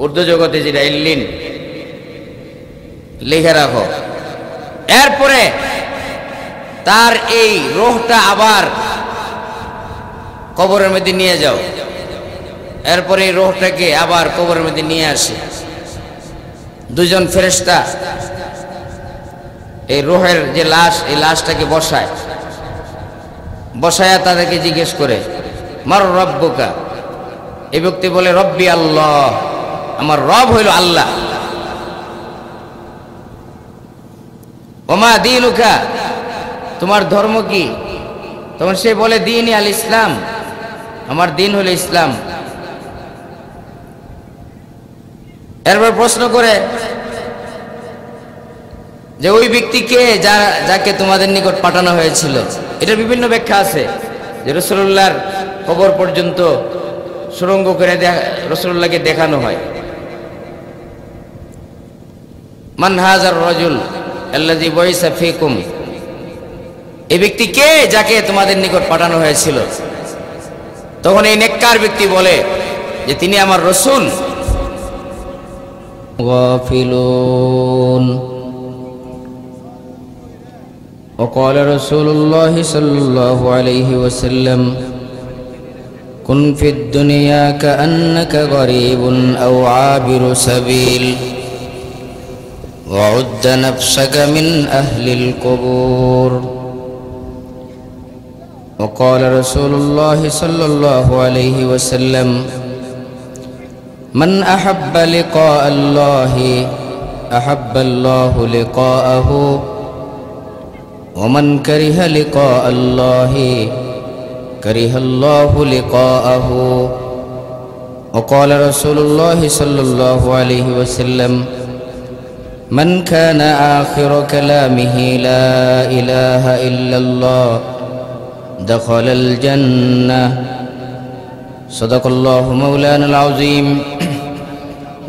উর্দু জগতে যেটা ইল্লিন লিখে রাখো। এরপরে তার এই রূহটা আবার কবরের মধ্যে নিয়ে যাও। এরপরে এই রূহটাকে আবার কবরের মধ্যে নিয়ে আসে দুজন ফেরেশতা। এই রূহের যে লাশ, এই লাশটাকে বসায় তাদেরকে জিজ্ঞেস করে, মার রব্বুকা। এই ব্যক্তি বলে, রব্বি আল্লাহ, আমার রব হইল আল্লাহ। ওমা দীনুকা, তোমার ধর্ম কি? তখন সে বলে, দীনি আল ইসলাম, আমার দিন হলো ইসলাম। এরপর প্রশ্ন করে যে ওই ব্যক্তিকে যাকে তোমাদের নিকট পাঠানো হয়েছিল। এটার বিভিন্ন ব্যাখ্যা আছে, যে রাসূলুল্লাহর কবর পর্যন্ত সুড়ঙ্গ করে রাসূলুল্লাহকে দেখানো হয়। মান হাযার রাজুল আল্লাযী বুইসা ফীকুম, এই ব্যক্তি কে যাকে তোমাদের নিকট পাঠানো হয়েছিল? তখন এই নেককার ব্যক্তি বলে যে তিনি আমার রাসূল। গাফিলুন। وقال رسول الله صلى الله عليه وسلم كن في الدنيا كأنك غريب أو عابر سبيل وعد نفسك من أهل القبور. وقال رسول الله صلى الله عليه وسلم من أحب لقاء الله أحب الله لقاءه ومن كره لقاء الله كره الله لقاءه. وقال رسول الله صلى الله عليه وسلم من كان آخر كلامه لا إله إلا الله دخل الجنة. صدق الله مولانا العظيم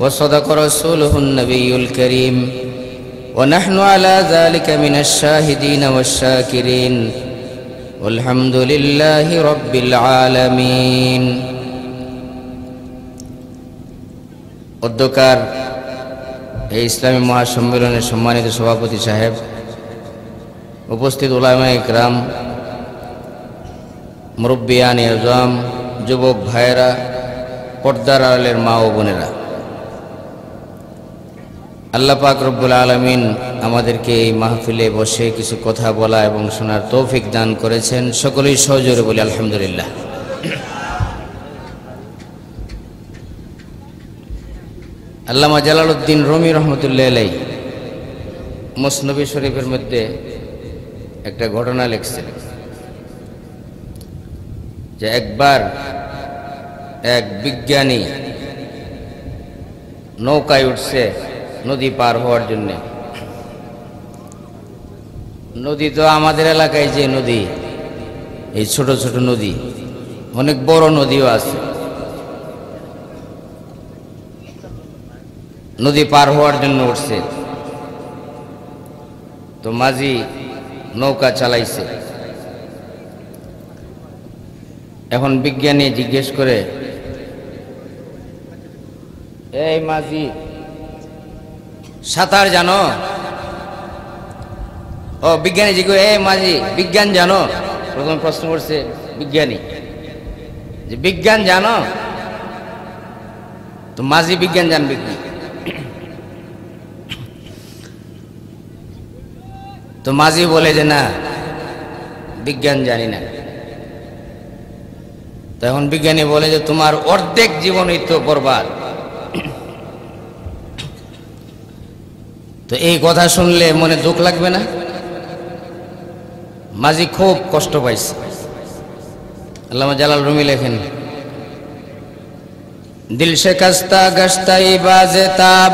وصدق رسوله النبي الكريم ونحن على ذلك من الشاهدين والشاكرين والحمد لله رب العالمين. অধ্যকার এই ইসলামী মহাসম্মেলনের সম্মানিত সভাপতি সাহেব, উপস্থিত উলামায়ে ইকরাম, মুরব্বিয়ান আযম, যুবক ভাইয়েরা, পর্দার আড়ালের মা ও বোনেরা, আল্লাহ পাক রব্বুল আলামিন আমাদেরকে এই মাহফিলে বসে কিছু কথা বলা এবং শোনার তৌফিক দান করেছেন। সকলেই সহজরে বলি আলহামদুলিল্লাহ। আল্লামা জালালউদ্দিন রুমি রহমতুল্লাহ আলাইহি মুসনবী শরীফের মধ্যে একটা ঘটনা লিখছেন যে একবার এক বিজ্ঞানী নৌকায় উঠছে নদী পার হওয়ার জন্য। নদী তো আমাদের এলাকায় যে নদী, এই ছোট ছোট নদী, অনেক বড় নদীও আছে। নদী পার হওয়ার জন্য উঠছে, তো মাঝি নৌকা চালাইছে। এখন বিজ্ঞানী জিজ্ঞেস করে, এই মাঝি সাঁতার জানো? ও বিজ্ঞানী জিজ্ঞেস, এই মাঝি বিজ্ঞান জানো? প্রথম প্রশ্ন করছে বিজ্ঞানী যে বিজ্ঞান জানো? তো মাঝি বিজ্ঞান জানবে কি? তো মাঝি বলে যে না, বিজ্ঞান জানি না। তখন বিজ্ঞানী বলে যে তোমার অর্ধেক জীবনই তো বরবাদ। তো এই কথা শুনলে মনে দুঃখ লাগবে না? মাঝি খুব কষ্ট পাইছে। আল্লামা জালাল রুমি লেখেন, দিল শিকস্তা গশতাই বাজে তাব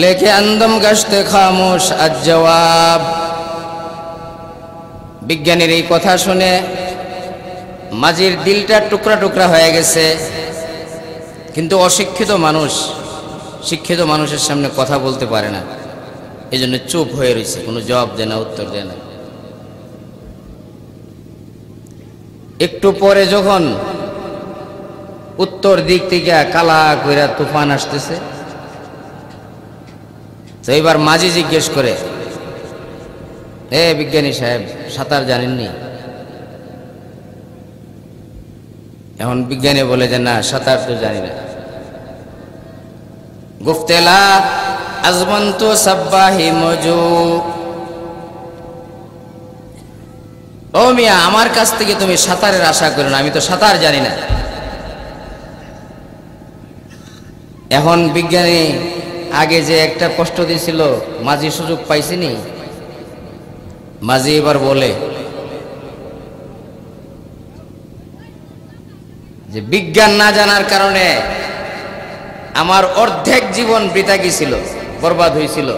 লেকে আন্দম গশতে খামোশ আজ জবাব। বিজ্ঞানীর এই কথা শুনে মাঝির দিলটা টুকরা টুকরা হয়ে গেছে, কিন্তু অশিক্ষিত মানুষ শিক্ষিত মানুষের সামনে কথা বলতে পারে না, এই জন্য চুপ হয়ে রয়েছে, কোনো জবাব দেয় না, উত্তর দেয় না। একটু পরে যখন উত্তর দিক থেকে কালা কইরা তুফান আসতেছে। তো এবার মাঝি জিজ্ঞেস করে, এ বিজ্ঞানী সাহেব, সাঁতার জানেননি? এখন বিজ্ঞানী বলে যে না, সাঁতার তো জানি না। গুফতেলা আজমন্ত সাব্বাহি মজু, ও মিয়া, আমার কাছ থেকে তুমি সাঁতারের আশা করো না, আমি তো সাঁতার জানি না। এখন বিজ্ঞানী আগে যে একটা কষ্ট দিয়েছিল, মাঝি সুযোগ পাইছিনি। মাঝি এবার বলে যে বিজ্ঞান না জানার কারণে আমার অর্ধেক জীবন বৃথা গিয়েছিল, বরবাদ হয়েছিল।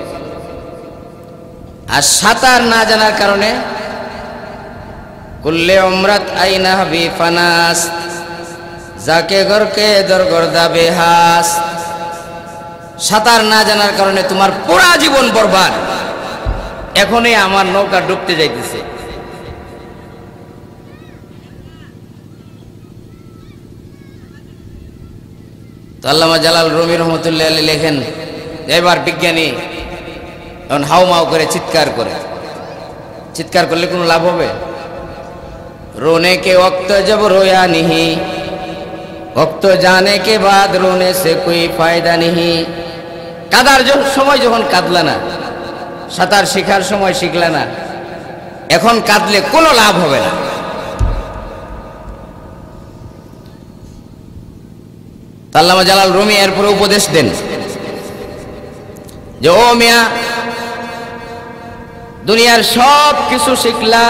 আর সাঁতার না জানার কারণে কুল্লে উমরাত আইনা হাবি ফানাস, যাকে গরকে দরগর্দা বেহাস। সাঁতার না জানার কারণে তোমার পুরা জীবন বরবাদ। এখনই আমার নৌকা ডুবতে যাইতেছে। তো আল্লামা জালাল রুমি রহমতুল্লাহ আলাইহি লেখেন, এবার বিজ্ঞানী এখন হাউমাউ করে চিৎকার করে। চিৎকার করলে কোনো লাভ হবে? रोने के वक्त जब रोया नहीं, वक्त जाने के बाद रोने से कोई फायदा नहीं। কাদার সময় যখন কাঁদলা না, সাঁতার শেখার সময় শিখলা না, এখন কাঁদলে কোনো লাভ হবে না। আল্লামা জালাল রুমি এরপরে উপদেশ দেন যে ও মিয়া, দুনিয়ার সব কিছু শিখলা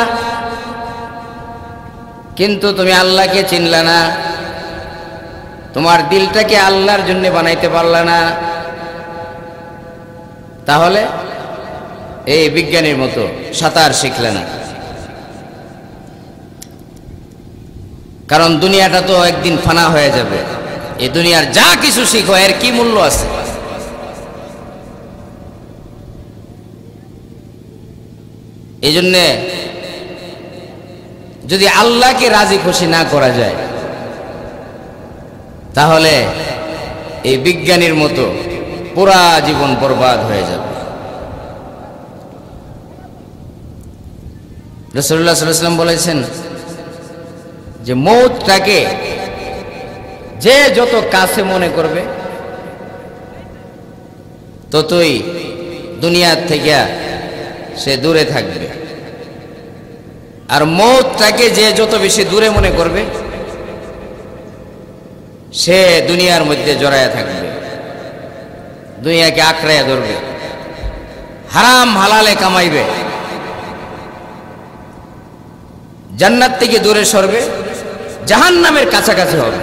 কিন্তু তুমি আল্লাহকে চিনলা না, তোমার দিলটাকে আল্লাহর জন্য বানাইতে পারলা না। তাহলে এই বিজ্ঞানীর মতো সাঁতার শিখলে না। কারণ দুনিয়াটা তো একদিন ফানা হয়ে যাবে। এই দুনিয়ার যা কিছু শিখো এর কি মূল্য আছে? এই জন্যে যদি আল্লাহকে রাজি খুশি না করা যায়, তাহলে এই বিজ্ঞানীর মতো পুরা জীবন বরবাদ হয়ে যাবে। রাসূলুল্লাহ সাল্লাল্লাহু আলাইহি ওয়াসাল্লাম বলেছেন যে মৌতটাকে যে যত কাছে মনে করবে, ততই দুনিয়ার থেকে সে দূরে থাকবে। আর মৌতটাকে যে যত বেশি দূরে মনে করবে, সে দুনিয়ার মধ্যে জড়ায়া থাকবে, দুনিয়াকে আঁকড়াইয়া ধরবে, হারাম হালালে কামাইবে, জান্নাত থেকে দূরে সরবে, জাহান্নামের কাছাকাছি হবে।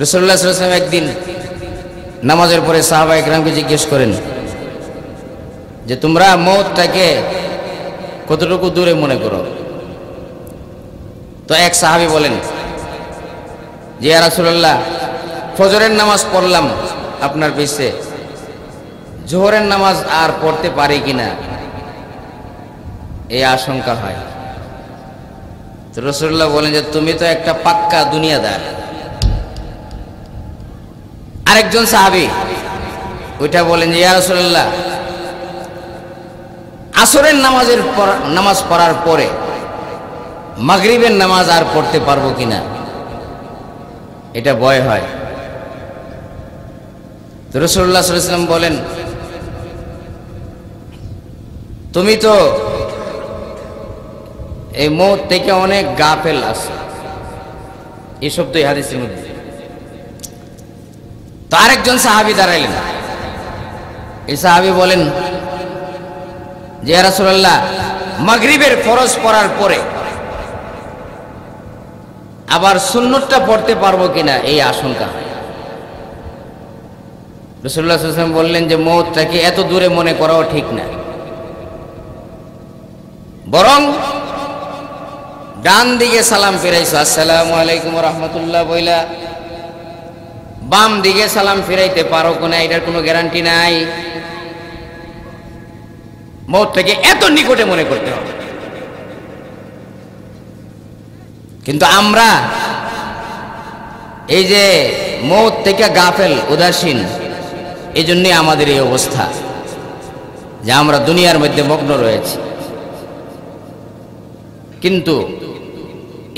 রাসূলুল্লাহ সাল্লাল্লাহু আলাইহি ওয়াসাল্লাম একদিন নামাজের পরে সাহাবায়ে কেরামকে জিজ্ঞেস করেন যে তোমরা মৌতটাকে কতটুকু দূরে মনে করো? তো এক সাহাবী বলেন যে ইয়া রাসূলুল্লাহ, ফজরের নামাজ পড়লাম আপনার পিছে, জোহরের নামাজ আর পড়তে পারি কিনা এই আশঙ্কা হয়। তো রাসূলুল্লাহ বলেন যে তুমি তো একটা পাক্কা দুনিয়াদার। আরেকজন সাহাবী ওইটা বলেন যে ইয়া রাসূলুল্লাহ, আসরের নামাজ পড়ার পরে মাগরিবের নামাজ আর পড়তে পারবো কিনা এটা ভয় হয়। তো রাসূলুল্লাহ সাল্লাল্লাহু আলাইহি ওয়াসাল্লাম বলেন তুমি তো এই মৌত থেকে অনেক গাফেল আছে। এই শব্দ এই হাদিসের মধ্যে। তো আরেকজন সাহাবী দাঁড়াইলেন। এই সাহাবী বলেন যে ইয়া রাসূলুল্লাহ, মাগরিবের ফরজ পড়ার পরে আবার সুন্নতটা পড়তে পারবো কিনা এই আশঙ্কা হয়। রাসূলুল্লাহ সাল্লাল্লাহু আলাইহি ওয়াসাল্লাম বললেন যে মৌতটাকে এত দূরে মনে করাও ঠিক না, বরং ডান দিকে সালাম ফিরাইছো, আসসালামু আলাইকুম ওয়া রাহমাতুল্লাহ বইলা বাম দিকে সালাম ফিরাইতে পারো কিনা এটার কোনো গ্যারান্টি নাই। মৌতটাকে এত নিকটে মনে করতে হবে। কিন্তু আমরা এই যে মৌত থেকে গাফেল উদাসীন, এই জন্যই আমাদের এই অবস্থা যে আমরা দুনিয়ার মধ্যে মগ্ন রয়েছি। কিন্তু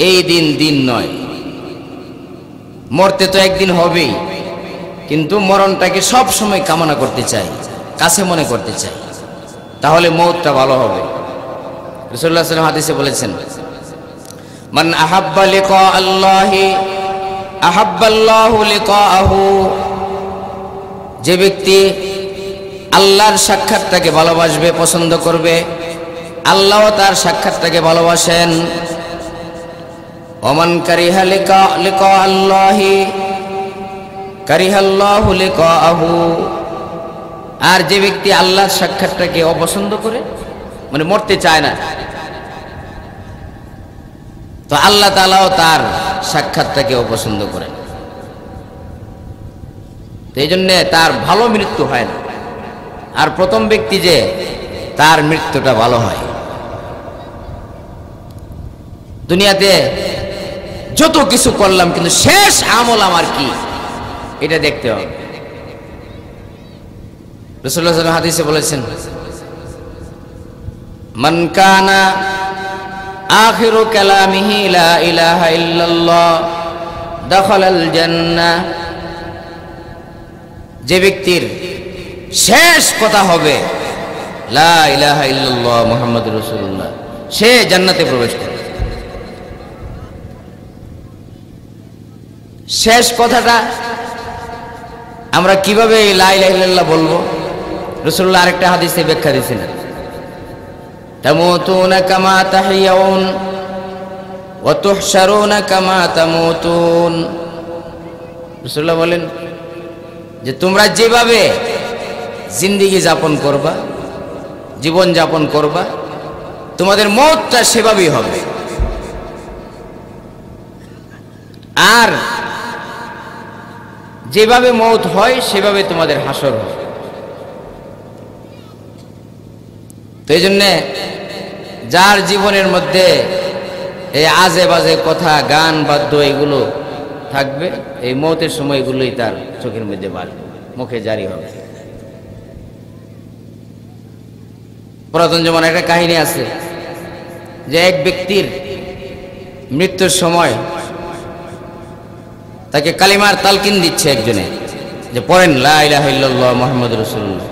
এই দিন দিন নয়, মরতে তো একদিন হবেই, কিন্তু মরণটাকে সব সময় কামনা করতে চাই, কাছে মনে করতে চাই, তাহলে মৌতটা ভালো হবে। রাসূলুল্লাহ সাল্লাল্লাহু আলাইহি ওয়াসাল্লাম হাদিসে বলেছেন, মান আহাব্বা লিকা আল্লাহি আহাব্বাল্লাহু লিকাআহু, যে ব্যক্তি আল্লাহর সাক্ষাৎটাকে ভালোবাসবে, পছন্দ করবে, আল্লাহও তার সাক্ষাৎটাকে ভালোবাসেন। ওমান কারিহা লিকা আল্লাহি কারিহাল্লাহু লিকাআহু, আর যে ব্যক্তি আল্লাহর সাক্ষাৎটাকে অপছন্দ করে, মানে মরতে চায় না, তো আল্লাহ তাআলাও তার সাক্ষাৎটাকে অপছন্দ করেন। তো এই জন্যে তার ভালো মৃত্যু হয় না। আর প্রথম ব্যক্তি যে তার মৃত্যুটা ভালো হয়। দুনিয়াতে যত কিছু করলাম, কিন্তু শেষ আমল আমার কি, এটা দেখতে হবে। রাসূলুল্লাহ সাল্লাল্লাহু আলাইহি ওয়াসাল্লাম হাদিসে বলেছেন, মান কানা আখিরু কালামিহি লা ইলাহা ইল্লাল্লাহ দাখালাল জান্নাহ, যে ব্যক্তির শেষ কথা হবে লা ইলাহা ইল্লাল্লাহ মুহাম্মাদুর রাসূলুল্লাহ, সে জান্নাতে প্রবেশ করবে। শেষ কথাটা আমরা কিভাবে লা ইলাহা ইল্লাল্লাহ বলবো? রাসূলুল্লাহ আরেকটা হাদিসে ব্যাখ্যা দিয়েছেন, তামুতুনা কামা তাহিয়াউন ওয়া তুহশারুনা কামা তামুতুন। রাসূলুল্লাহ বলেন যে তোমরা যেভাবে জিন্দেগি যাপন করবা, জীবন যাপন করবা, তোমাদের মওতটা সেভাবেই হবে। আর যেভাবে মওত হয় সেভাবে তোমাদের হাসর হয়। তো এই জন্যে যার জীবনের মধ্যে এই আজে বাজে কথা, গান, বাদ্য এগুলো থাকবে, এই মওতের সময় এগুলোই তার চোখের মধ্যে বাড়বে, মুখে জারি হবে। পুরাতন জমানায় একটা কাহিনী আছে যে এক ব্যক্তির মৃত্যুর সময় তাকে কালিমার তালকিন দিচ্ছে একজনে, যে পড়েন লা ইলাহা ইল্লাল্লাহ মুহাম্মাদুর রাসূলুল্লাহ।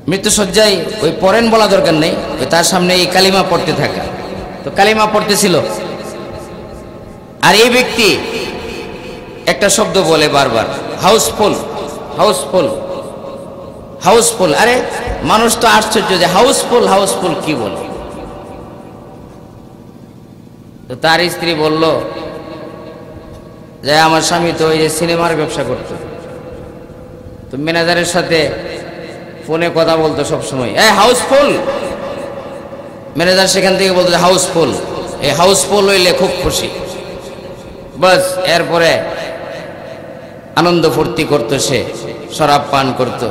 মৃত্যুসজ্জায় ওই পড়েন বলা দরকার নেই, ওই তার সামনে এই কালিমা পড়তে থাকা, তো কালিমা পড়তেছিল। আর এই ব্যক্তি একটা শব্দ বলে বারবার, হাউসফুল হাউসফুল হাউসফুল। আরে মানুষ তো আশ্চর্য যে হাউসফুল হাউসফুল কি বলে। তো তার স্ত্রী বলল যে আমার স্বামী তো ওই যে সিনেমার ব্যবসা করতো, তো ম্যানেজারের সাথে ফোনে কথা বলতো সবসময়, এই হাউসফুল। ম্যানেজার সেখান থেকে বলতো যে হাউসফুল, এই হাউসফুল হইলে খুব খুশি। বাস এরপরে আনন্দ ফুর্তি করতো, সে শরাব পান করত।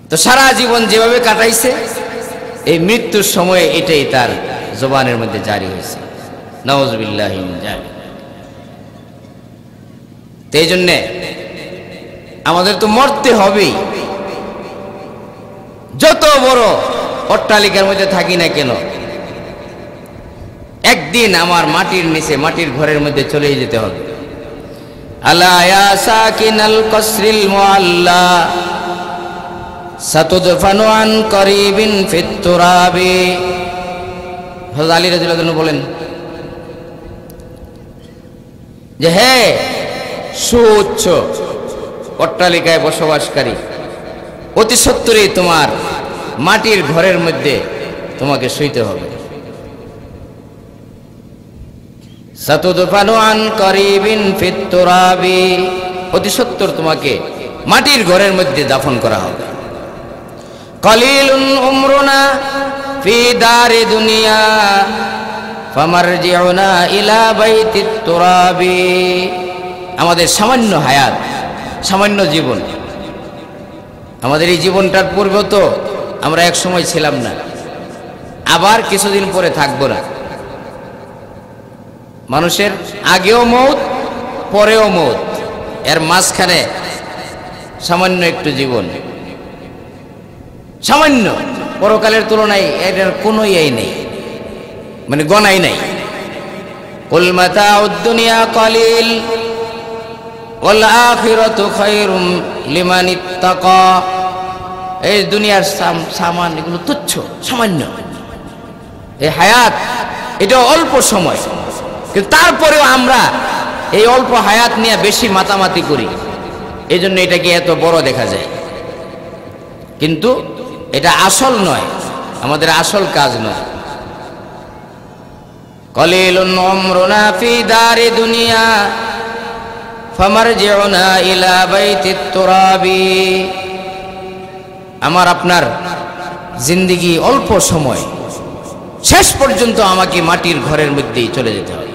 তো সারা জীবন যেভাবে কাটাইছে, এই মৃত্যুর সময় এটাই তার জবানের মধ্যে জারি হয়েছে। নাউযুবিল্লাহি মিন যালিক। তো এই জন্যে আমাদের তো মরতে হবেই, যত বড় অট্টালিকার মধ্যে থাকি না কেন, একদিন আমার মাটির নিচে, মাটির ঘরের মধ্যে চলে যেতে হবে। আলা ইয়া সাকিনাল কসরিল মুআল্লা সাতুদফানু আন করিবিন ফিত তুরাবি। হযরত আলী রাদিয়াল্লাহু আনহু বলেন যে হে সুউচ্চ অট্টালিকায় বসবাসকারী, অতি সত্বরই তোমার মাটির ঘরের মধ্যে তোমাকে শুইতে হবে। সাতুদফানু আন করিবিন ফিত তুরাবি, অতি সত্বর তোমাকে মাটির ঘরের মধ্যে দাফন করা হবে। কলিলুন উমরুনা ফি দারি দুনিয়া ফামারজিউনা ইলা বাইতিত তুরাবি। আমাদের সামান্য হায়াত, সামান্য জীবন, আমাদের এই জীবনটার পূর্বে তো আমরা এক সময় ছিলাম না, আবার কিছুদিন পরে থাকবো না। মানুষের আগেও মৌত, পরেও মৌত, এর মাঝখানে সামান্য একটু জীবন, সামান্য, পরকালের তুলনায় এটার কোনো ইয়েই নেই, মানে গণাই নাই। কুল মাতাউদ দুনিয়া কলিল ওয়াল আখিরাতু খায়রুম লিমান ইত্তাকা। এই দুনিয়ার সামান এগুলো তুচ্ছ, সামান্য। এই হায়াত এটা অল্প সময়, কিন্তু তারপরেও আমরা এই অল্প হায়াত নিয়ে বেশি মাতামাতি করি, এই জন্য এটাকে এত বড় দেখা যায়, কিন্তু এটা আসল নয়, আমাদের আসল কাজ নয়। কলিলুন উমরুনা ফি দারি দুনিয়া ফামারজিউনা ইলা বাইতিত তুরাবি। আমার আপনার জিন্দেগি অল্প সময়, শেষ পর্যন্ত আমাকে মাটির ঘরের মধ্যেই চলে যেতে হবে।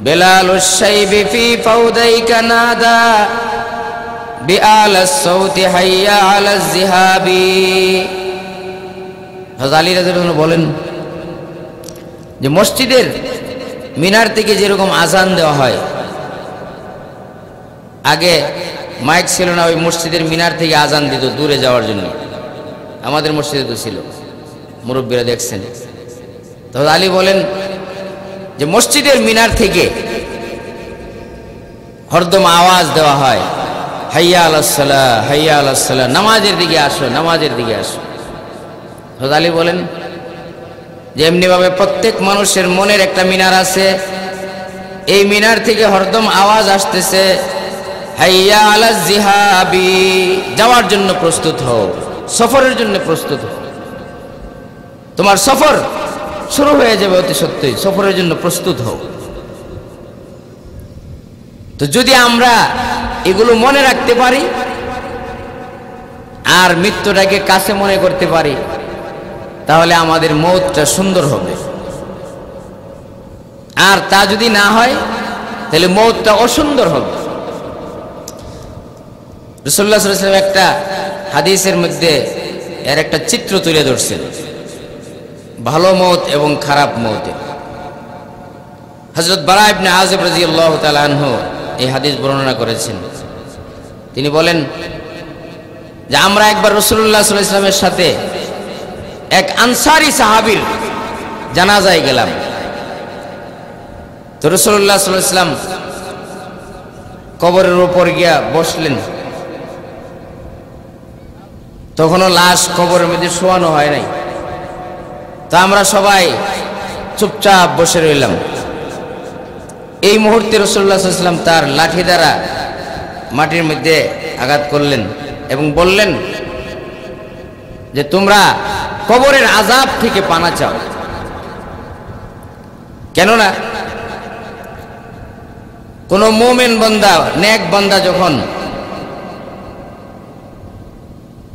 বেলালুশ শাইবি ফি ফাউদাইকা নাদা বিআলাস সাউতি হাইয়া আলাজ জিহাবি। হযরত আলী রাদিয়াল্লাহু আনহু বলেন যে মসজিদের মিনার থেকে যেরকম আজান দেওয়া হয়, আগে মাইক ছিল না, ওই মসজিদের মিনার থেকে আজান দিত দূরে যাওয়ার জন্য। আমাদের মসজিদে তো ছিল, মুরব্বীরা দেখছেন। তো আলী বলেন যে মসজিদের মিনার থেকে হরদম আওয়াজ দেওয়া হয়, হাইয়া আলাস সালাহ, হাইয়া আলাস সালাহ, নামাজের দিকে আসো, নামাজের দিকে আসো। তো আলী বলেন যে এমনিভাবে প্রত্যেক মানুষের মনের একটা মিনার আছে, এই মিনার থেকে হরদম আওয়াজ আসতেছে, হাইয়া আলাজ জিহাবি, যাওয়ার জন্য প্রস্তুত হও, সফরের জন্য প্রস্তুত হও, তোমার সফর শুরু হয়ে যাবে অতি সত্যই, সফরের জন্য প্রস্তুত হও। তো যদি আমরা এগুলো মনে রাখতে পারি আর মৃত্যুটাকে কাছে মনে করতে পারি, তাহলে আমাদের মৌতটা সুন্দর হবে। আর তা যদি না হয়, তাহলে মৌতটা অসুন্দর হবে। রাসূলুল্লাহ সাল্লাল্লাহু আলাইহি ওয়াসাল্লাম একটা হাদিসের মধ্যে এর একটা চিত্র তুলে ধরছেন, ভালো মৌত এবং খারাপ মৌতের। হযরত বারা ইবনে আযিব রাদিয়াল্লাহু তাআলা আনহু এই হাদিস বর্ণনা করেছেন। তিনি বলেন যে আমরা একবার রাসূলুল্লাহ সাল্লাল্লাহু আলাইহি ওয়াসাল্লামের সাথে এক আনসারী সাহাবীর জানাজায় গেলাম। তো রাসূলুল্লাহ সাল্লাল্লাহু আলাইহি ওয়াসাল্লাম কবরের উপর গিয়া বসলেন। তখনও লাশ কবরের মধ্যে শোয়ানো হয় নাই। তা আমরা সবাই চুপচাপ বসে রইলাম। এই মুহূর্তে রাসূলুল্লাহ সাল্লাল্লাহু আলাইহি ওয়াসাল্লাম তার লাঠি দ্বারা মাটির মধ্যে আঘাত করলেন এবং বললেন যে তোমরা কবরের আযাব থেকে পানা চাও। কেননা কোন মুমিন বান্দা, নেক বান্দা যখন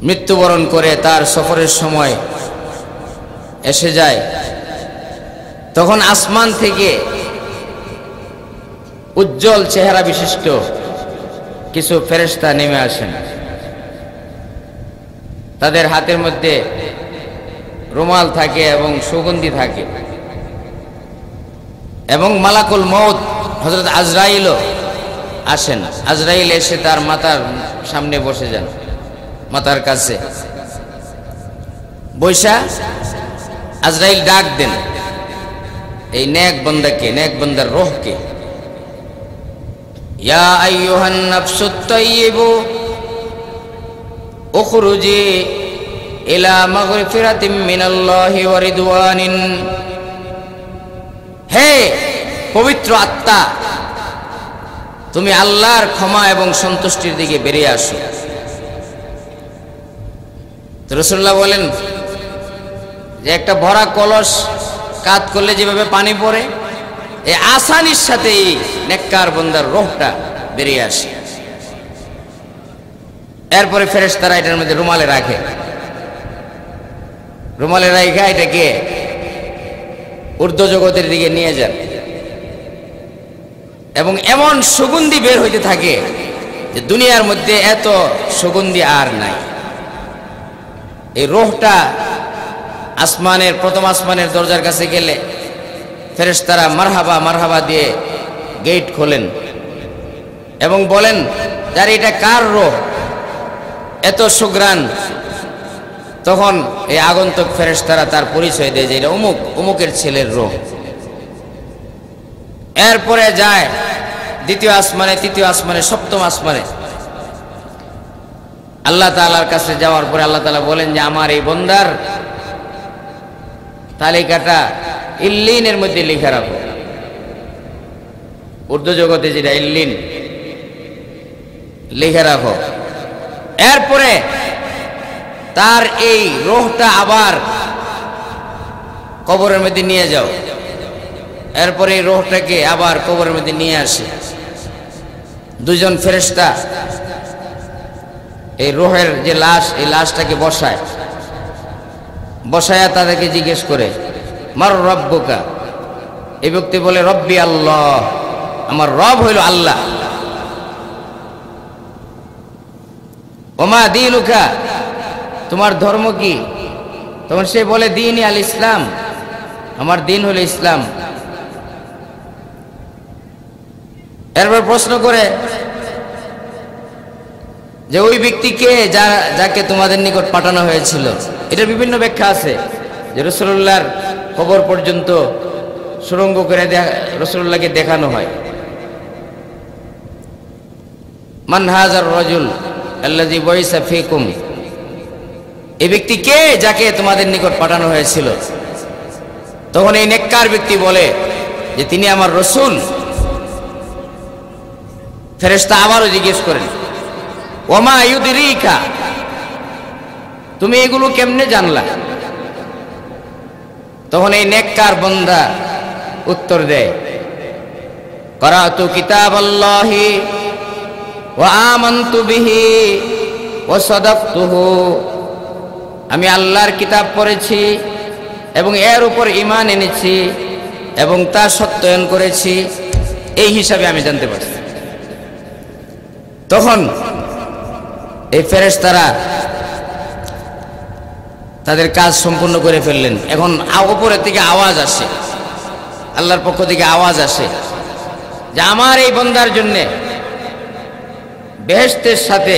মৃত্যুবরণ করে, তার সফরের সময় এসে যায়, তখন আসমান থেকে উজ্জ্বল চেহারা বিশিষ্ট কিছু ফেরেশতা নেমে আসেন। তাদের হাতের মধ্যে রুমাল থাকে এবং সুগন্ধি থাকে, এবং মালাকুল মউত হযরত আজরাইলও আসেন। আজরাইল এসে তার মাথার সামনে বসে যান, মাথার কাছে বৈশা আজরাইল ডাক দেন এই নেক বান্দাকে, নেক বান্দার রূহকে, ইয়া আইয়ুহান নাফসুত তাইয়্যিবু উখরুজি ইলা মাগফিরাতিম মিনাল্লাহি ওয়া রিদওয়ানিন। হে পবিত্র আত্মা, তুমি আল্লাহর ক্ষমা এবং সন্তুষ্টির দিকে বেরিয়ে আসো। তো রাসূলুল্লাহ বলেন যে একটা ভরা কলস কাত করলে যেভাবে পানি পড়ে, এই আসানির সাথে এই নেককার বান্দার রূহটা বেরিয়ে আসে। এরপরে ফেরেশতারা এটার মধ্যে রুমালে রাখে, রুমালে রাখা এটাকে ঊর্ধ্ব জগতের দিকে নিয়ে যান, এবং এমন সুগন্ধি বের হইতে থাকে যে দুনিয়ার মধ্যে এত সুগন্ধি আর নাই। এই রূহটা আসমানের, প্রথম আসমানের দরজার কাছে গেলে ফেরেশতারা মারহাবা মারহাবা দিয়ে গেট খোলেন এবং বলেন, যার এটা কার রূহ, এত সুগ্রাণ। তখন এই আগন্তুক ফেরেশতারা তার পরিচয় দেয় যে এটা অমুক অমুকের ছেলের রূহ। এরপরে যায় দ্বিতীয় আসমানে, তৃতীয় আসমানে, সপ্তম আসমানে। আল্লাহ তাআলার কাছে যাওয়ার পরে আল্লাহ তাআলা বলেন যে আমার এই বান্দার তালিকাটা ইল্লিনের মধ্যে লিখে রাখো। উর্দু জগতে যেটা ইল্লিন, লিখে রাখো। এরপরে তার এই রূহটা আবার কবরের মধ্যে নিয়ে যাও। এরপরে এই রূহটাকে আবার কবরের মধ্যে নিয়ে আসে দুজন ফেরেশতা। এই রূহের যে লাশ, এই লাশটাকে বসায়া তাদেরকে জিজ্ঞেস করে, মার রব্বুকা। এই ব্যক্তি বলে, রব্বি আল্লাহ, আমার রব হইল আল্লাহ। ওমা দীনুকা, তোমার ধর্ম কি? তখন সে বলে, দীনি আল ইসলাম, আমার দিন হলো ইসলাম। এরপর প্রশ্ন করে যে ওই ব্যক্তিকে যাকে তোমাদের নিকট পাঠানো হয়েছিল। এটার বিভিন্ন ব্যাখ্যা আছে, যে রাসূলুল্লাহর কবর পর্যন্ত সুড়ঙ্গ করে রাসূলুল্লাহকে দেখানো হয়। মান হাযার রাজুল আল্লাযী বুইসা ফীকুম, এই ব্যক্তি কে যাকে তোমাদের নিকট পাঠানো হয়েছিল? তখন এই নেককার ব্যক্তি বলে যে তিনি আমার রাসূল। ফেরেশতা আবারও জিজ্ঞেস করেন, ওমা ইউদরিকা, তুমি এগুলো কেমনে জানলা? তখন এই নেককার বান্দা উত্তর দেয়, করাতু কিতাবাল্লাহি ওয়া আমানতু বিহি ওয়া সাদাকতুহু, আমি আল্লাহর কিতাব পড়েছি এবং এর উপর ঈমান এনেছি এবং তা সত্যায়ন করেছি, এই হিসাবে আমি জানতে পারছি। তখন এই ফেরেশতারা তাদের কাজ সম্পূর্ণ করে ফেললেন। এখন উপরের থেকে আওয়াজ আসে, আল্লাহর পক্ষ থেকে আওয়াজ আসে যে আমার এই বান্দার জন্য বেহেশতের সাথে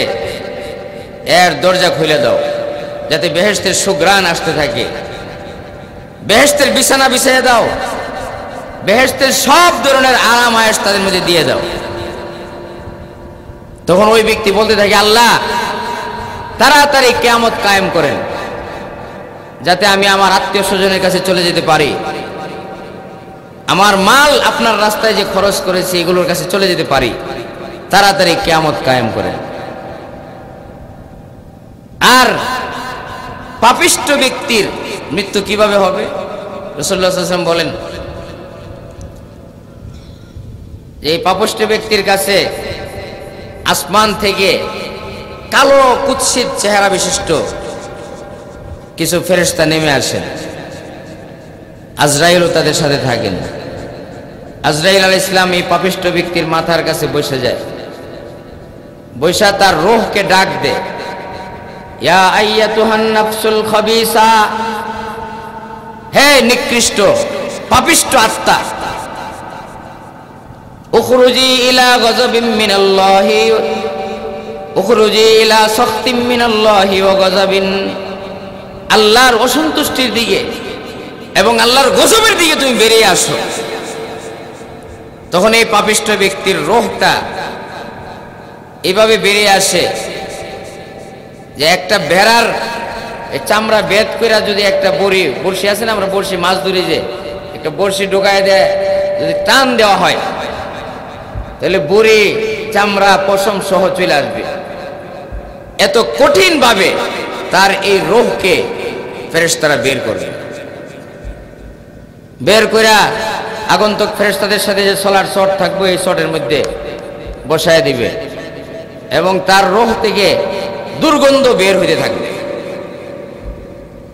এর দরজা খুলে দাও, যাতে বেহেশতের সুঘ্রাণ আসতে থাকে। বেহেশতের বিছানা বিছিয়ে দাও, বেহেশতের সব ধরনের আরাম আয়েশ তাদের মধ্যে দিয়ে দাও। তখন ওই ব্যক্তি বলতে থাকে, আল্লাহ তাড়াতাড়ি কিয়ামত কায়েম করেন, যাতে আমি আমার আত্মীয় স্বজনের কাছে চলে যেতে পারি, আমার মাল আপনার রাস্তায় যে খরচ করেছি এগুলোর কাছে চলে যেতে পারি। তাড়াতাড়ি কিয়ামত কায়েম করেন। আর পাপিষ্ঠ ব্যক্তির মৃত্যু কিভাবে হবে? রাসূলুল্লাহ সাল্লাল্লাহু আলাইহি ওয়াসাল্লাম বলেন যে এই পাপিষ্ঠ ব্যক্তির কাছে আসমান থেকে কালো কুৎসিত চেহারা বিশিষ্ট কিছু ফেরেশতা নেমে আসেন। আজরাইলও তাদের সাথে থাকেন। আজরাইল আলাইহিস সালাম এই পাপিষ্ঠ ব্যক্তির মাথার কাছে বসে যায়, বৈশা তার রূহকে ডাক দেয়, ইয়া আইয়াতুহান নাফসুল খাবিসা, হে নিকৃষ্ট পাপিষ্ঠ আত্মা, উখরুজি ইলা গযবিম মিনাল্লাহি, উখরুজি ইলা সাখতিম মিনাল্লাহি ওয়া গযবিন, আল্লাহর অসন্তুষ্টির দিকে এবং আল্লাহর গজবের দিকে তুমি বেরিয়ে আসো। তখন এই পাপিষ্ঠ ব্যক্তির রূহটা এভাবে বেরিয়ে আসে যে একটা ভেড়ার চামড়া বেদ করে যদি একটা বড়শি আছে না, আমরা বড়শি মাছ ধরি, যে একটা বড়শি ঢোকায় দেয়, যদি টান দেওয়া হয় তাহলে বুড়ি চামড়া পশম সহ চলে আসবে। এত কঠিন ভাবে তার এই রূহকে ফেরেশতারা বের করবে। বের করে আগন্তুক ফেরেশতাদের সাথে যে সোলার শট থাকবে এই শটের মধ্যে বসায় দিবে এবং তার রূহ থেকে দুর্গন্ধ বের হইতে থাকবে।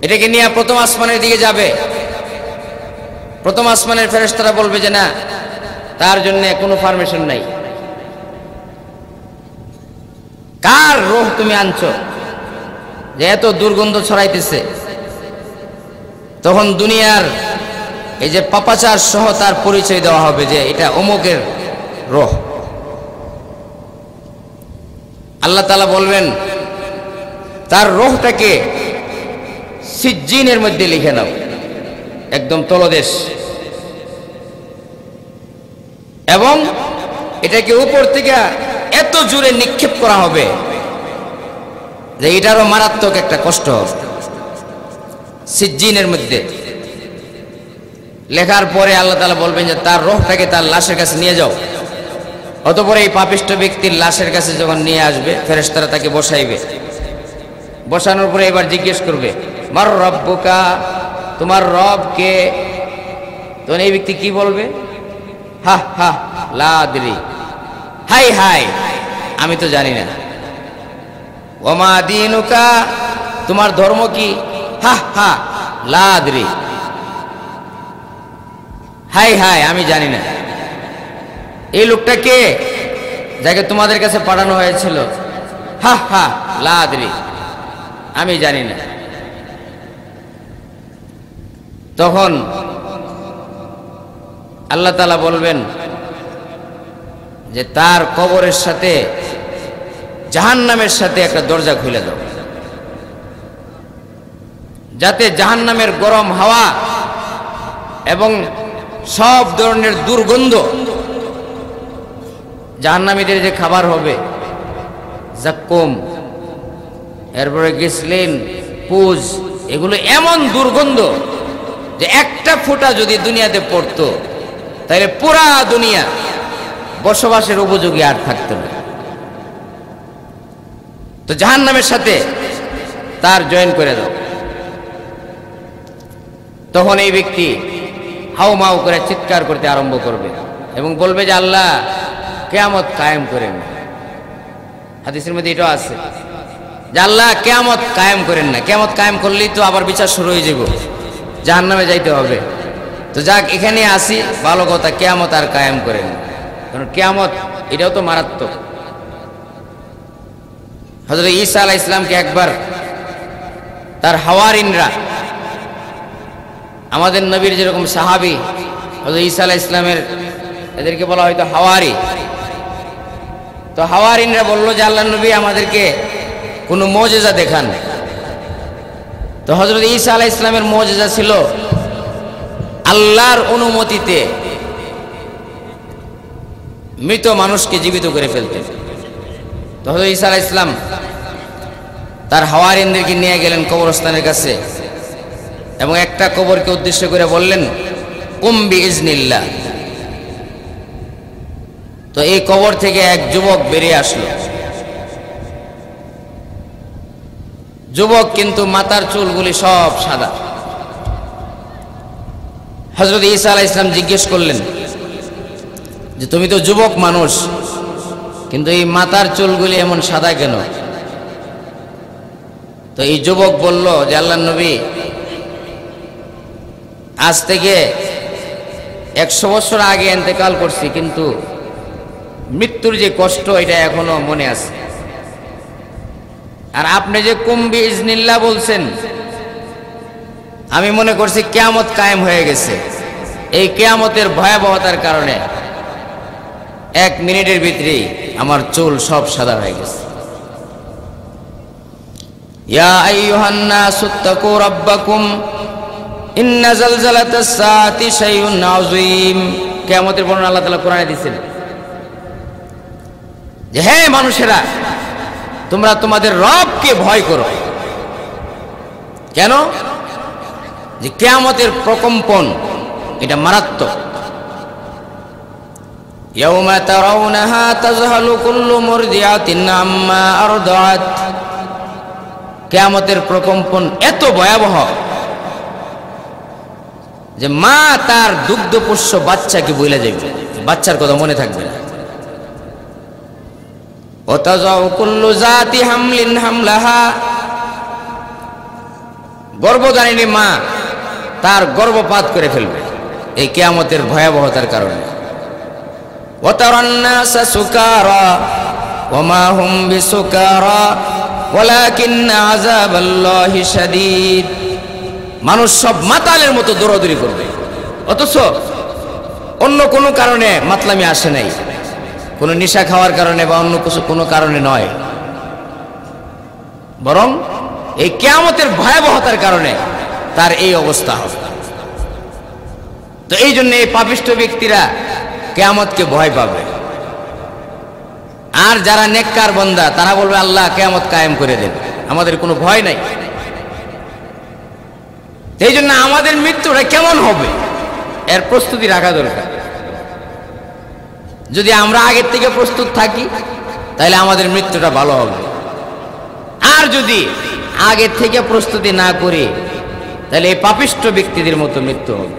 এটাকে নিয়ে প্রথম আসমানের দিকে যাবে। প্রথম আসমানের ফেরেশতারা বলবে যে না, তার জন্য কোনো পারমিশন নাই। কার রূহ তুমি আনছো যে এত দুর্গন্ধ ছড়াইতেছে? তখন দুনিয়ার এই যে পাপাচার সহ তার পরিচয় দেওয়া হবে যে এটা অমুকের রূহ। আল্লাহ তাআলা বলবেন তার রূহটাকে সিজ্জিনের মধ্যে লিখে নাও, একদম তলদেশ, এবং এটাকে উপর থেকে এত জোরে নিক্ষেপ করা হবে যে এটারও মারাত্মক একটা কষ্ট হবে। সিজ্জিনের মধ্যে লেখার পরে আল্লাহ তাআলা বলবেন যে তার রূহটাকে তার লাশের কাছে নিয়ে যাও। অতঃপর এই পাপিষ্ঠ ব্যক্তির লাশের কাছে যখন নিয়ে আসবে, ফেরেশতারা তাকে বসাইবে। বসানোর পরে এবার জিজ্ঞেস করবে, মার রব্বুকা, তোমার রব কে? তখন এই ব্যক্তি কি বলবে? হা হা লা আদরি, হাই হাই আমি তো জানি না। ওমা দীনুকা, তোমার ধর্ম কি? হা হা লা আদরি, হাই হাই আমি জানি না। এই লোকটা কে যাকে তোমাদের কাছে পাঠানো হয়েছিল? হা হা লা আদরি, আমি জানি না। তখন আল্লাহ তাআলা বলবেন যে তার কবরের সাথে জাহান্নামের সাথে একটা দরজা খুলে দাও, যাতে জাহান্নামের গরম হাওয়া এবং সব ধরনের দুর্গন্ধ, জাহান্নামীদের যে খাবার হবে জাক্কুম, এরপরে গিসলিন, পুজ, এগুলো এমন দুর্গন্ধ যে একটা ফোঁটা যদি দুনিয়াতে পড়তো তাহলে পুরা দুনিয়া বসবাসের উপযোগী আর থাকতো না। তো জাহান্নামের সাথে তার জয়েন করে দাও। তখন এই ব্যক্তি হাউমাউ করে চিৎকার করতে আরম্ভ করবে এবং বলবে যে আল্লাহ কিয়ামত কায়েম করেন। হাদিসের মধ্যে এটাও আছে যে আল্লাহ কিয়ামত কায়েম করেন না। কিয়ামত কায়েম করলেই তো আবার বিচার শুরু হয়ে যাব, জাহান্নামে যাইতে হবে। তো যাক, এখানে আসি, ভালো কথা, কিয়ামত আর কায়েম করেন না, কারণ কিয়ামত এটাও তো মারাত্মক। হযরত ঈসা আলাইহিস সালামকে একবার তার হাওয়ারিনরা, আমাদের নবীর যেরকম সাহাবী হযরত ঈসা আলাইহিস সালামের, এদেরকে বলা হয়তো হাওয়ারি। তো হাওয়ারিনরা বলল যে আল্লাহর নবী আমাদেরকে কোনো মুজিজা দেখান। তো হযরত ঈসা আলাইহিস সালামের মুজিজা ছিল আল্লাহর অনুমতিতে মৃত মানুষকে জীবিত করে ফেলতেন। তো হযরত ঈসা আলাইহিস সালাম তার হাওয়ারিনদেরকে নিয়ে গেলেন কবরস্থানের কাছে এবং একটা কবরকে উদ্দেশ্য করে বললেন, কুম বিইজনিল্লাহ। তো এই কবর থেকে এক যুবক বেরিয়ে আসলো। যুবক কিন্তু মাথার চুলগুলি সব সাদা। হযরত ঈসা আলাইহিস সালাম জিজ্ঞেস করলেন যে তুমি তো যুবক মানুষ, কিন্তু এই মাথার চুলগুলি এমন সাদা কেন? তো এই যুবক বলল যে আল্লাহর নবী, আজ থেকে 100 বছর আগে ইন্তেকাল করছি, কিন্তু মৃত্যুর যে কষ্ট এটা এখনো মনে আছে। আর আপনি যে কুম বিইজনিল্লাহ বলছেন, আমি মনে করছি কিয়ামত কায়েম হয়ে গেছে। এই কিয়ামতের ভয়াবহতার কারণে 1 মিনিটের ভিতরেই আমার চুল সব সাদা হয়ে গেছে। ইয়া আইয়ুহান নাসুত্তাকু রাব্বাকুম ইন্না জালজালাতাস সাআতি শাইউন আযীম। কিয়ামতের বর্ণনা আল্লাহ তাআলা কোরআনে দিয়েছেন যে হে মানুষেরা, তোমরা তোমাদের রবকে ভয় করো। কেন? যে কিয়ামতের প্রকম্পন এটা মারাত্মক। ইয়াউমা তারাউনাহা তাযহালু কুল্লু মুরদিআতিন আম্মা আরদাআত। কিয়ামতের প্রকম্পন এত ভয়াবহ যে মা তার দুগ্ধপোষ্য বাচ্চাকে বইলা যাবে, বাচ্চার কথা মনে থাকবে না। ওয়াতাযাউ কুল্লু যাতি হামলিন হামলাহা। গর্ভধারিণী মা তার গর্ভপাত করে ফেলবে এই কিয়ামতের ভয়াবহতার কারণে। ওয়াতারান নাসা সুকারা ওয়া মা হুম বিসুকারা ওয়ালাকিন্না আযাবাল্লাহি শাদীদ। মানুষ সব মাতালের মতো দৌড়াদৌড়ি করবে, অথচ অন্য কোনো কারণে মাতলামি আসে নাই, কোনো নেশা খাওয়ার কারণে বা অন্য কিছু কোনো কারণে নয়, বরং এই কিয়ামতের ভয়াবহতার কারণে তার এই অবস্থা হবে। তো এই জন্য এই পাপিষ্ঠ ব্যক্তিরা কিয়ামতকে ভয় পাবে। আর যারা নেককার বান্দা তারা বলবে আল্লাহ কিয়ামত কায়েম করে দেন, আমাদের কোনো ভয় নাই। এই জন্য আমাদের মৃত্যুটা কেমন হবে এর প্রস্তুতি রাখা দরকার। যদি আমরা আগের থেকে প্রস্তুত থাকি তাহলে আমাদের মৃত্যুটা ভালো হবে, আর যদি আগের থেকে প্রস্তুতি না করি তাহলে এই পাপিষ্ঠ ব্যক্তিদের মতো মৃত্যু হবে।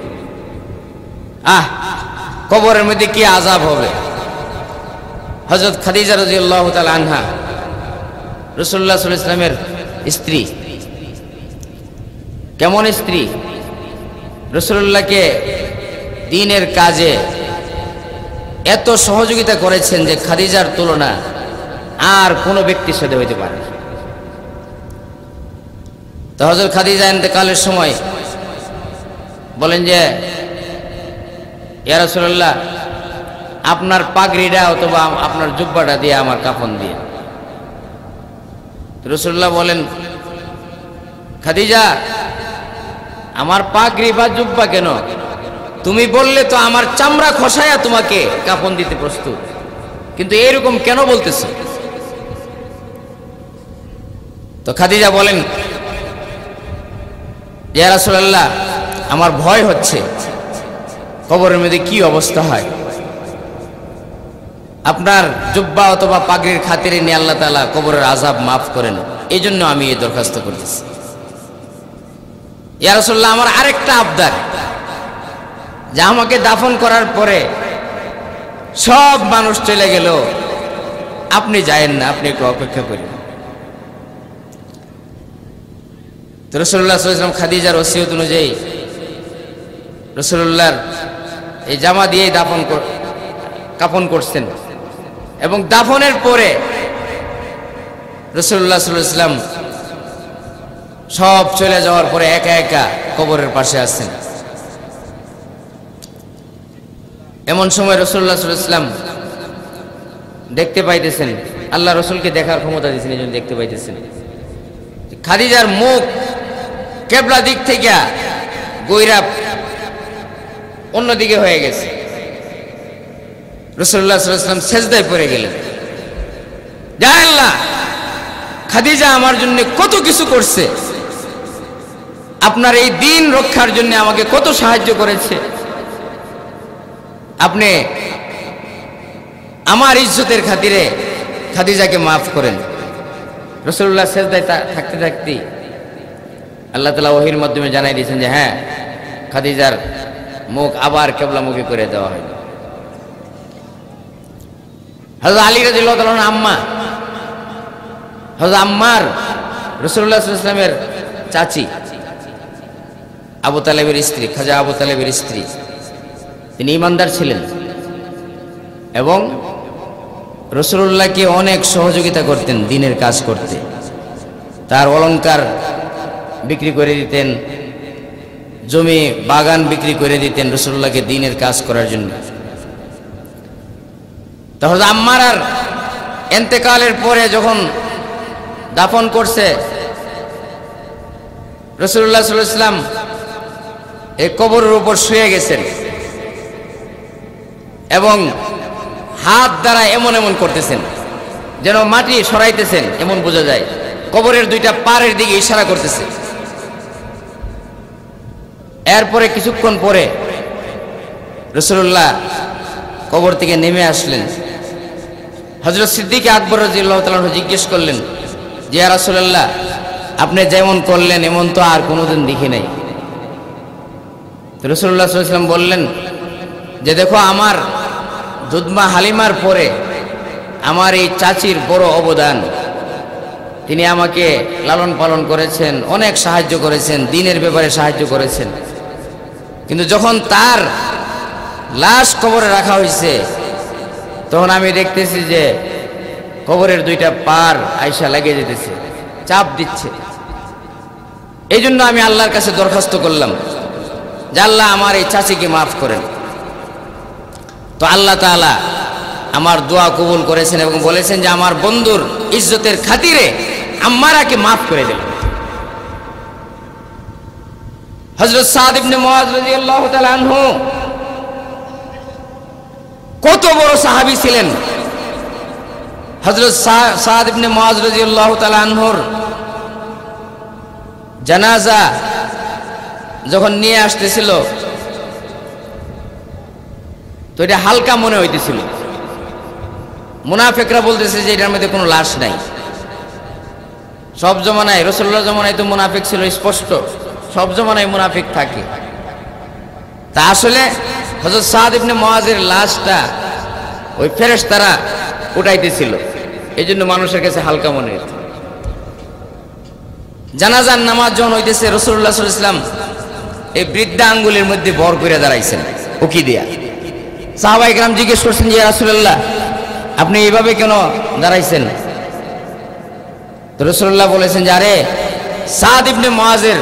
কবরের মধ্যে কি আযাব হবে। হযরত খাদিজা রাদিয়াল্লাহু তাআলা আনহা রাসূলুল্লাহ সাল্লাল্লাহু আলাইহি ওয়াসাল্লামের স্ত্রী, কেমন স্ত্রী, রাসূলুল্লাহকে দ্বীনের কাজে এত সহযোগিতা করেছেন যে খাদিজার তুলনা আর কোনো ব্যক্তির সাথে হইতে পারে না। তো হযরত খাদিজা ইন্তেকালের সময় বলেন যে ইয়া রাসূলুল্লাহ, আপনার পাগড়িটা অথবা আপনার জুব্বাটা দিয়ে আমার কাফন দিয়ে। রাসূলুল্লাহ বলেন, খাদিজা, আমার পাগড়ি বা জুব্বা কেন, তুমি বললে তো আমার চামড়া খসায়া তোমাকে কাফন দিতে প্রস্তুত, কিন্তু এরকম কেন বলতেছ? তো খাদিজা বলেন, ইয়া রাসূলুল্লাহ, আমার ভয় হচ্ছে কবরের মধ্যে কি অবস্থা হয়, আপনার জুব্বা অথবা পাগড়ির খাতিরে নিয়ে আল্লাহ তাআলা কবরের আযাব মাফ করেন, এই জন্য আমি এই দরখাস্ত করতেছি। ইয়া রাসূলুল্লাহ, আমার আরেকটা আবদার, যে আমাকে দাফন করার পরে সব মানুষ চলে গেল, আপনি যায়েন না, আপনি একটু অপেক্ষা করেন। তো রাসূলুল্লাহ সাল্লাল্লাহু আলাইহি ওয়াসাল্লাম খাদিজার ওসিয়ত অনুযায়ী রাসূলুল্লাহর এই জামা দিয়ে কাফন করছেন, এবং দাফনের পরে রাসূলুল্লাহ সাল্লাল্লাহু আলাইহি ওয়াসাল্লাম সব চলে যাওয়ার পরে একা একা কবরের পাশে আছেন। এমন সময় রাসূলুল্লাহ সাল্লাল্লাহু আলাইহি ওয়াসাল্লাম দেখতে পাইতেছেন, আল্লাহ রাসূলকে দেখার ক্ষমতা দিয়েছেন, এই জন্য দেখতে পাইতেছেন খাদিজার মুখ কিবলা দিক থেকে গইরা অন্যদিকে হয়ে গেছে। রাসূলুল্লাহ সাল্লাল্লাহু আলাইহি ওয়াসাল্লাম সেজদায় পড়ে গেলেন, ইয়া আল্লাহ, খাদিজা আমার জন্য কত কিছু করছে, আপনার এই দ্বীন রক্ষার জন্য আমাকে কত সাহায্য করেছে, আপনি আমার ইজ্জতের খাতিরে খাদিজাকে মাফ করেন। রাসূলুল্লাহ সেজদায় থাকতে থাকতে আল্লাহ তাআলা ওহীর মাধ্যমে জানাই দিয়েছেন যে হ্যাঁ, খাদিজার মুখ আবার কিবলামুখী করে দেওয়া হয়। হযরত আলী রাদিয়াল্লাহু তাআলা আম্মা, হযরত আম্মার রাসূলুল্লাহ সাল্লাল্লাহু আলাইহি ওয়াসাল্লামের চাচি, আবু তালেবের স্ত্রী, খাজা আবু তালেবের স্ত্রী, তিনি ঈমানদার ছিলেন এবং রাসূলুল্লাহকে অনেক সহযোগিতা করতেন দ্বীনের কাজ করতে। তার অলংকার বিক্রি করে দিতেন, জমি বাগান বিক্রি করে দিতেন রাসূলুল্লাহকে দ্বীনের কাজ করার জন্য। তাহলে আম্মার আর ইন্তেকালের পরে যখন দাফন করছে, রাসূলুল্লাহ সাল্লাল্লাহু আলাইহি ওয়াসাল্লাম এই কবরের উপর শুয়ে গেছেন এবং হাত দ্বারা এমন এমন করতেছেন যেন মাটি সরাইতেছেন, এমন বোঝা যায়। কবরের দুইটা পাড়ের দিকে ইশারা করতেছে। এরপরে কিছুক্ষণ পরে রাসূলুল্লাহ কবর থেকে নেমে আসলেন। হযরত সিদ্দিক আকবর রাদিয়াল্লাহু তাআলা জিজ্ঞেস করলেন যে ইয়া রাসূলুল্লাহ, আপনি যেমন করলেন এমন তো আর কোনোদিন দেখি নাই। তো রাসূলুল্লাহ সাল্লাল্লাহু আলাইহি ওয়াসাল্লাম বললেন যে দেখো, আমার দুধমা হালিমার পরে আমার এই চাচির বড় অবদান, তিনি আমাকে লালন পালন করেছেন, অনেক সাহায্য করেছেন, দ্বীনের ব্যাপারে সাহায্য করেছেন, কিন্তু যখন তার লাশ কবরে রাখা হয়েছে তখন আমি দেখতেছি যে কবরের দুইটা পার আয়সা লাগিয়ে যেতেছে, চাপ দিচ্ছে। এই জন্য আমি আল্লাহর কাছে দরখাস্ত করলাম যে আল্লাহ আমার এই চাচিকে মাফ করেন। তো আল্লাহ তাআলা আমার দোয়া কবুল করেছেন এবং বলেছেন যে আমার বন্ধুর ইজ্জতের খাতিরে আম্মারাকে মাফ করে দিলেন। হযরত সাদ ইবনে মুআয রাদিয়াল্লাহু তাআলা আনহু কত বড় সাহাবী ছিলেন। হযরত সাদ ইবনে মুআয রাদিয়াল্লাহু তাআলা আনহুর জানাজা যখন নিয়ে আসতেছিল তো এটা হালকা মনে হইতেছিল। মুনাফিকরা বলতেছে যে এটার মধ্যে কোনো লাশ নাই। সব জমানায়, রাসূলুল্লাহ জমানায় তো মুনাফিক ছিল স্পষ্ট, সব জমানায় মুনাফিক থাকে। তা আসলে হযরত সাদ ইবনে মুআযের লাশটা ওই ফেরেশতারা উঠাইতেছিল, এই জন্য মানুষের কাছে হালকা মনে হইত। জানাজার নামাজ যখন হইতেছে, রাসূলুল্লাহ সাল্লাল্লাহু আলাইহি ওয়াসাল্লাম এই বৃদ্ধা আঙ্গুলের মধ্যে ভর করে দাঁড়াইছেন উকি দিয়া। সাহাবায়ে কেরাম জিজ্ঞেস করছেন যে ইয়া রাসূলুল্লাহ, আপনি এইভাবে কেন দাঁড়াইছেন? তো রাসূলুল্লাহ বলেছেন যে আরে সাদ ইবনে মুআযের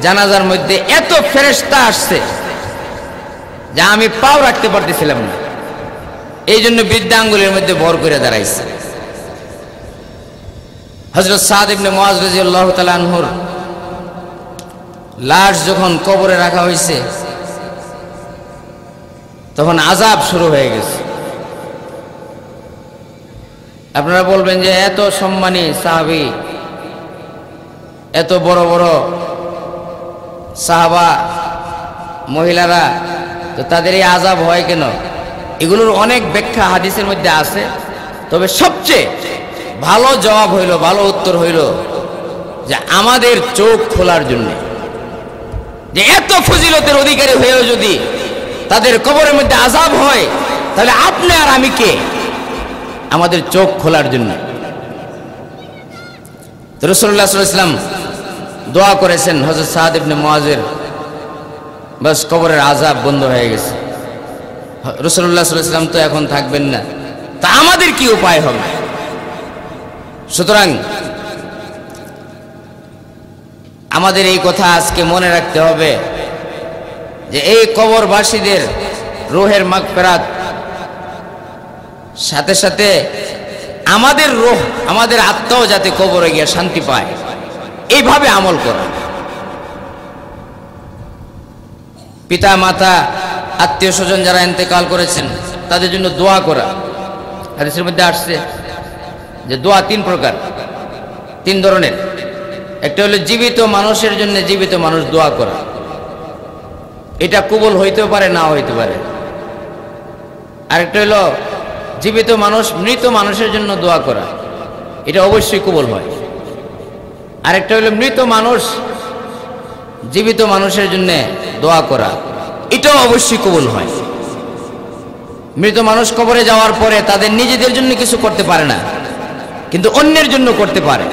জানাজার মধ্যে এত ফেরেশতা আসছে যা আমি পাও রাখতে পারতেছিলাম না, এই জন্য বৃদ্ধা আঙ্গুলের মধ্যে ভর করে দাঁড়াইছে। হযরত সাদ ইবনে মুআয রাদিয়াল্লাহু তাআলা আনহুর লাশ যখন কবরে রাখা হয়েছে তখন আযাব শুরু হয়ে গেছে। আপনারা বলবেন যে এত সম্মানী সাহাবী, এত বড় বড় সাহাবা মহিলারা, তো তাদের এই আযাব হয় কেন? এগুলোর অনেক ব্যাখ্যা হাদিসের মধ্যে আছে। তবে সবচেয়ে ভালো জবাব হইল, ভালো উত্তর হইল যে আমাদের চোখ খোলার জন্য। যে এত ফজিলতের অধিকারী হয়েও যদি তাদের কবরের মধ্যে আযাব হয়, তাহলে আপনি আর আমি কে? আমাদের চোখ খোলার জন্য। তো রাসূলুল্লাহ সাল্লাল্লাহু আলাইহি ওয়াসাল্লাম দোয়া করেছেন হযরত সাদ ইবনে মুআযের, বাস কবরের আযাব বন্ধ হয়ে গেছে। রাসূলুল্লাহ সাল্লাল্লাহু আলাইহি ওয়াসাল্লাম তো এখন থাকবেন না, তা আমাদের কি উপায় হবে? সুতরাং আমাদের এই কথা আজকে মনে রাখতে হবে যে এই কবরবাসীদের রূহের মাগফিরাত সাথে সাথে আমাদের রূহ, আমাদের আত্মাও যাতে কবরে গিয়ে শান্তি পায়, এইভাবে আমল করা। পিতা মাতা আত্মীয় স্বজন যারা ইন্তেকাল করেছেন তাদের জন্য দোয়া করা। হাদিসের মধ্যে আসছে যে দোয়া তিন প্রকার, তিন ধরনের। একটা হলো জীবিত মানুষের জন্য জীবিত মানুষ দোয়া করা, এটা কবুল হইতেও পারে না হইতে পারে। আরেকটা হলো জীবিত মানুষ মৃত মানুষের জন্য দোয়া করা, এটা অবশ্যই কবুল হয়। আরেকটা হলো মৃত মানুষ জীবিত মানুষের জন্য দোয়া করা, এটাও অবশ্যই কবুল হয়। মৃত মানুষ কবরে যাওয়ার পরে তাদের নিজেদের জন্য কিছু করতে পারে না, কিন্তু অন্যের জন্য করতে পারে।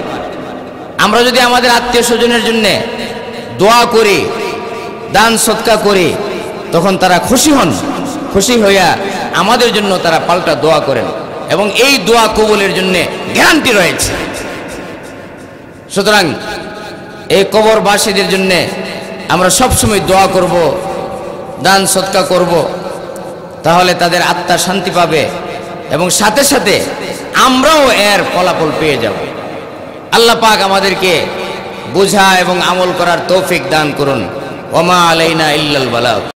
আমরা যদি আমাদের আত্মীয় স্বজনের জন্য দোয়া করি, দান সদকা করি, তখন তারা খুশি হন, খুশি হইয়া আমাদের জন্য তারা পাল্টা দোয়া করেন, এবং এই দোয়া কবুলের জন্য গ্যারান্টি রয়েছে। সুতরাং এই কবরবাসীদের জন্য আমরা সবসময় দোয়া করব, দান সদকা করব, তাহলে তাদের আত্মা শান্তি পাবে এবং সাথে সাথে আমরাও এর ফলাফল পেয়ে যাব। আল্লাহ পাক আমাদেরকে বোঝা এবং আমল করার তৌফিক দান করুন। ওয়া মা আলাইনা ইল্লাল বালাগ।